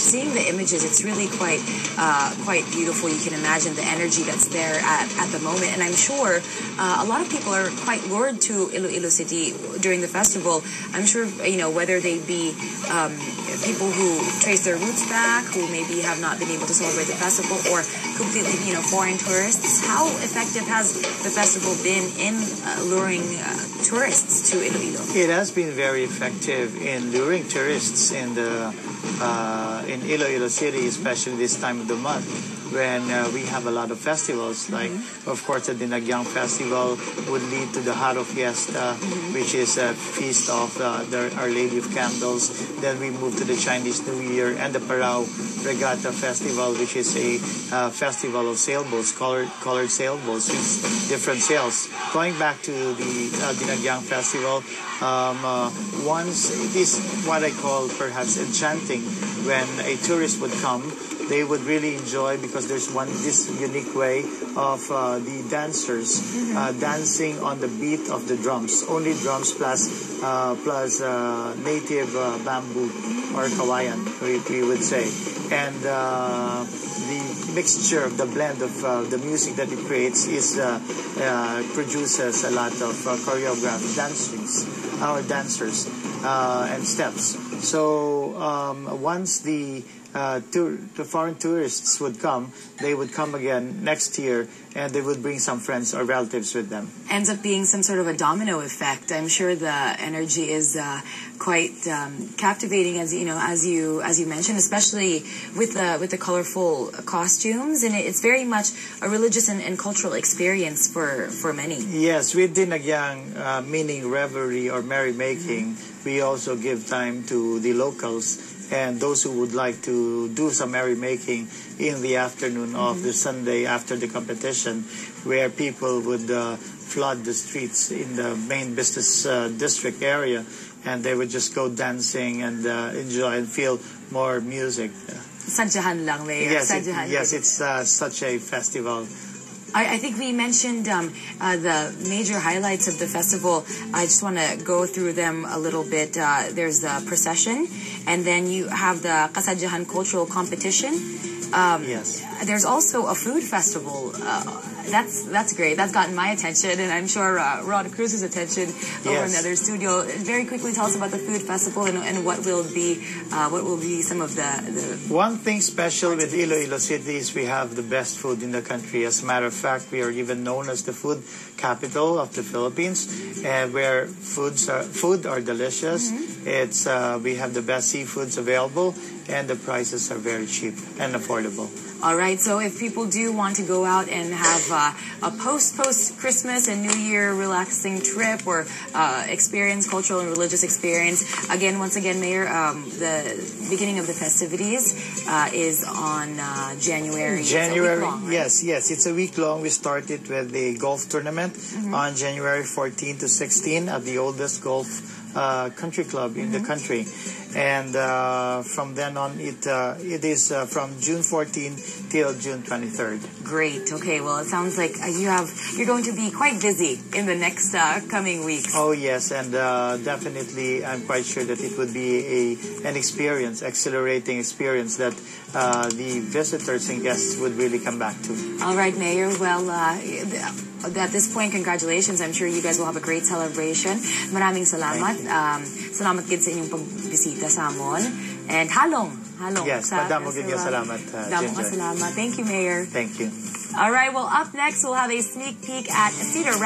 seeing the images, it's really quite beautiful. You can imagine the energy that's there at the moment, and I'm sure a lot of people are quite lured to Iloilo City during the festival. I'm sure, whether they be people who trace their roots back, who maybe have not been able to celebrate the festival, or completely, foreign tourists. How effective has the festival been in luring tourists to Iloilo? It has been very effective in luring tourists in Iloilo City, especially this time of the month, when we have a lot of festivals. Like, of course, the Dinagyang Festival would lead to the Haro Fiesta, which is a feast of Our Lady of Candles. Then we move to the Chinese New Year and the Parao Regatta Festival, which is a festival of sailboats, colored sailboats with different sails. Going back to the Dinagyang Festival, once it is what I call perhaps enchanting when a tourist would come. They would really enjoy, because there's this unique way of the dancers dancing on the beat of the drums. Only drums plus native bamboo or kawayan, we would say. And the mixture of the blend of the music that it creates produces a lot of choreographed dancers and steps. So once the foreign tourists would come, they would come again next year, and they would bring some friends or relatives with them. Ends up being some sort of a domino effect. I'm sure the energy is quite captivating, as you mentioned, especially with the colorful costumes, and it's very much a religious and cultural experience for many. Yes, with Dinagyang, meaning revelry or merrymaking, we also give time to the locals and those who would like to do some merrymaking in the afternoon of the Sunday after the competition, where people would flood the streets in the main business district area, and they would just go dancing and enjoy and feel more music. Sadyahan lang, Mayor. Yes, it's such a festival. I think we mentioned the major highlights of the festival. I just want to go through them a little bit. There's the procession, and then you have the Kasadyahan cultural competition. Yes. There's also a food festival. That's great. That's gotten my attention, and I'm sure Rod Cruz's attention over in the other studio. Very quickly, tell us about the food festival and what will be some of the. One thing special with Iloilo City is we have the best food in the country. As a matter of fact, we are even known as the food capital of the Philippines, where food are delicious. It's we have the best seafoods available, and the prices are very cheap and affordable. All right, so if people do want to go out and have a post-Christmas and New Year relaxing trip or experience, cultural and religious experience, once again, Mayor, the beginning of the festivities is on January. It's a week long, right? Yes, it's a week long. We started with the golf tournament on January 14 to 16 at the oldest golf country club in the country, and from then on it is from June 14 till June 23rd. Great. Okay. Well, it sounds like you're going to be quite busy in the next coming weeks. Oh yes, and definitely I'm quite sure that it would be an exhilarating experience that the visitors and guests would really come back to. All right, Mayor. Well, at this point, congratulations. I'm sure you guys will have a great celebration. Maraming salamat. Salamat gid sa inyong pagbisita sa amon. And halong. Yes, madamo gid nga salamat. Salamat. Thank you, Mayor. Thank you. All right, well, up next, we'll have a sneak peek at Cedar